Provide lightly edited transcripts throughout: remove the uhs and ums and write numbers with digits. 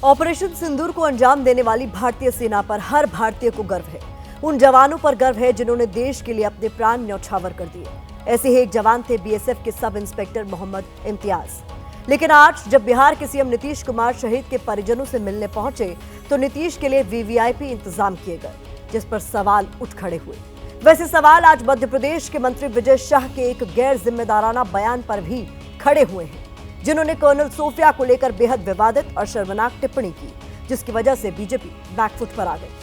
Operation सिंदूर को अंजाम देने वाली भारतीय सेना पर हर भारतीय को गर्व है। उन जवानों पर गर्व है जिन्होंने देश के लिए अपने प्राण न्यौछावर कर दिए। ऐसे ही एक जवान थे बीएसएफ के सब इंस्पेक्टर मोहम्मद इम्तियाज। लेकिन आज जब बिहार के सीएम नीतीश कुमार शहीद के परिजनों से मिलने पहुंचे तो नीतीश के लिए वीवीआईपी इंतजाम किए गए, जिस पर सवाल उठ खड़े हुए। वैसे सवाल आज मध्य प्रदेश के मंत्री विजय शाह के एक गैर जिम्मेदाराना बयान पर भी खड़े हुए हैं, जिन्होंने कर्नल सोफिया को लेकर बेहद विवादित और शर्मनाक टिप्पणी की, जिसकी वजह से बीजेपी बैकफुट पर आ गई।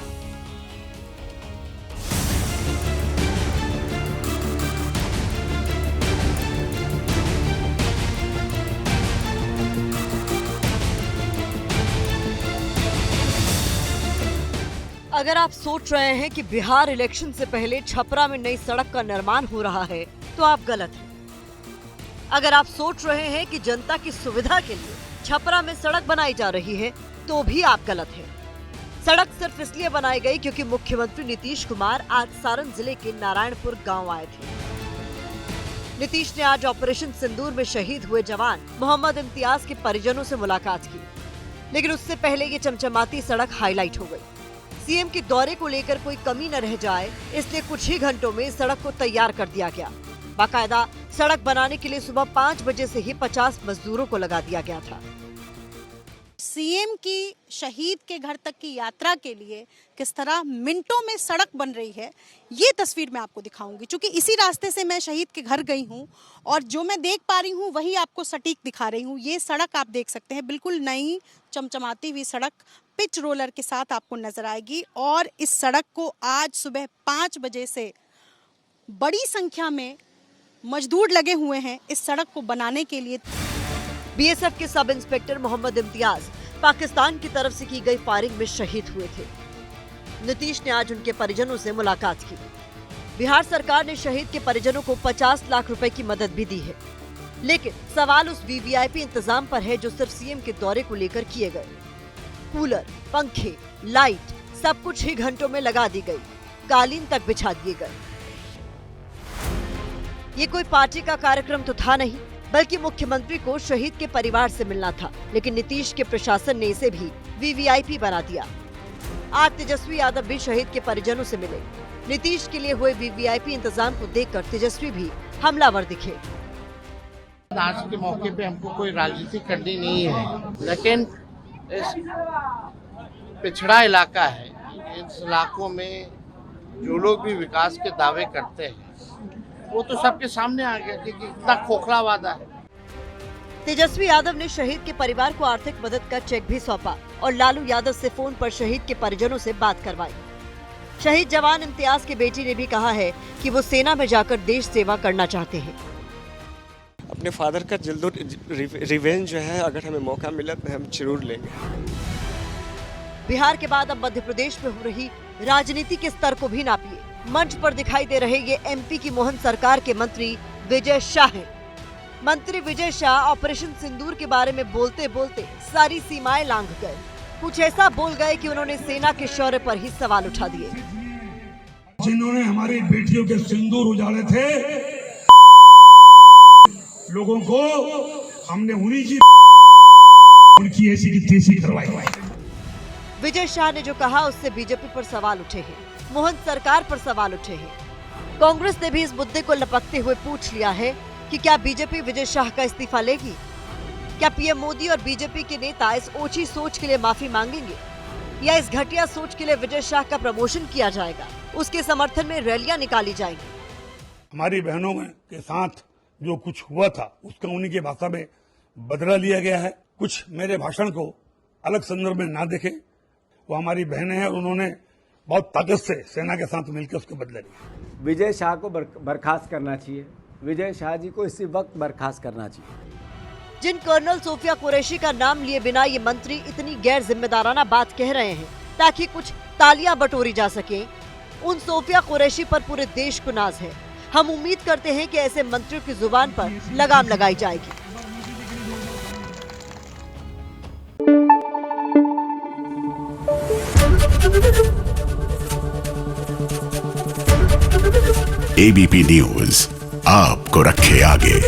अगर आप सोच रहे हैं कि बिहार इलेक्शन से पहले छपरा में नई सड़क का निर्माण हो रहा है तो आप गलत हैं। अगर आप सोच रहे हैं कि जनता की सुविधा के लिए छपरा में सड़क बनाई जा रही है तो भी आप गलत हैं। सड़क सिर्फ इसलिए बनाई गई क्योंकि मुख्यमंत्री नीतीश कुमार आज सारण जिले के नारायणपुर गांव आए थे। नीतीश ने आज ऑपरेशन सिंदूर में शहीद हुए जवान मोहम्मद इम्तियाज के परिजनों से मुलाकात की, लेकिन उससे पहले ये चमचमाती सड़क हाईलाइट हो गई। सीएम के दौरे को लेकर कोई कमी न रह जाए, इसलिए कुछ ही घंटों में सड़क को तैयार कर दिया गया। बाकायदा सड़क बनाने के लिए सुबह 5 बजे से ही 50 मजदूरों को लगा दिया गया था। सीएम की शहीद के घर तक की यात्रा के लिए किस तरह मिनटों में सड़क बन रही है, ये तस्वीर मैं आपको दिखाऊंगी। क्योंकि इसी रास्ते से मैं शहीद के घर गई हूँ और जो मैं देख पा रही हूँ वही आपको सटीक दिखा रही हूँ। ये सड़क आप देख सकते हैं, बिल्कुल नई चमचमाती हुई सड़क पिच रोलर के साथ आपको नजर आएगी। और इस सड़क को आज सुबह 5 बजे से बड़ी संख्या में मजदूर लगे हुए हैं इस सड़क को बनाने के लिए। बीएसएफ के सब इंस्पेक्टर मोहम्मद इम्तियाज पाकिस्तान की तरफ से की गई फायरिंग में शहीद हुए थे। नीतीश ने आज उनके परिजनों से मुलाकात की। बिहार सरकार ने शहीद के परिजनों को 50 लाख रुपए की मदद भी दी है, लेकिन सवाल उस वीवीआईपी इंतजाम पर है जो सिर्फ सीएम के दौरे को लेकर किए गए। कूलर, पंखे, लाइट सब कुछ ही घंटों में लगा दी गई, कालीन तक बिछा दिए गए। ये कोई पार्टी का कार्यक्रम तो था नहीं, बल्कि मुख्यमंत्री को शहीद के परिवार से मिलना था, लेकिन नीतीश के प्रशासन ने इसे भी वीवीआईपी बना दिया। आज तेजस्वी यादव भी शहीद के परिजनों से मिले। नीतीश के लिए हुए वीवीआईपी इंतजाम को देखकर तेजस्वी भी हमलावर दिखे। आज के मौके पे हमको कोई राजनीति करनी नहीं है, लेकिन इस पिछड़ा इलाका है, इस इलाकों में जो लोग भी विकास के दावे करते हैं वो तो सबके सामने आ गया कि कितना खोखला वादा है। तेजस्वी यादव ने शहीद के परिवार को आर्थिक मदद का चेक भी सौंपा और लालू यादव से फोन पर शहीद के परिजनों से बात करवाई। शहीद जवान इम्तियाज की बेटी ने भी कहा है कि वो सेना में जाकर देश सेवा करना चाहते हैं। अपने फादर का जल्दो रिवेंज जो है, अगर हमें मौका मिला तो हम जरूर लेंगे। बिहार के बाद अब मध्य प्रदेश में हो रही राजनीति के स्तर को भी नापिए। मंच पर दिखाई दे रहे ये एमपी की मोहन सरकार के मंत्री विजय शाह हैं। मंत्री विजय शाह ऑपरेशन सिंदूर के बारे में बोलते बोलते सारी सीमाएं लांघ गए। कुछ ऐसा बोल गए कि उन्होंने सेना के शौर्य पर ही सवाल उठा दिए। जिन्होंने हमारी बेटियों के सिंदूर उजाड़े थे, लोगों को हमने उनकी ऐसी की तैसी करवाई। विजय शाह ने जो कहा उससे बीजेपी पर सवाल उठे हैं, मोहन सरकार पर सवाल उठे हैं। कांग्रेस ने भी इस मुद्दे को लपकते हुए पूछ लिया है कि क्या बीजेपी विजय शाह का इस्तीफा लेगी? क्या पीएम मोदी और बीजेपी के नेता इस ओछी सोच के लिए माफी मांगेंगे, या इस घटिया सोच के लिए विजय शाह का प्रमोशन किया जाएगा, उसके समर्थन में रैलियां निकाली जाएंगी? हमारी बहनों के साथ जो कुछ हुआ था उसका उन्हीं की भाषा में बदला लिया गया है। कुछ मेरे भाषण को अलग संदर्भ में ना देखें, वो हमारी बहनें हैं और उन्होंने बहुत ताकत से सेना के साथ मिलकर उसको बदला लिया। विजय शाह को बर्खास्त करना चाहिए। विजय शाह जी को इसी वक्त बर्खास्त करना चाहिए। जिन कर्नल सोफिया कुरैशी का नाम लिए बिना ये मंत्री इतनी गैर जिम्मेदाराना बात कह रहे हैं ताकि कुछ तालियां बटोरी जा सके, उन सोफिया कुरैशी पर पूरे देश को नाज है। हम उम्मीद करते हैं कि ऐसे मंत्रियों की जुबान पर लगाम लगाई जाएगी। एबीपी न्यूज आपको रखे आगे।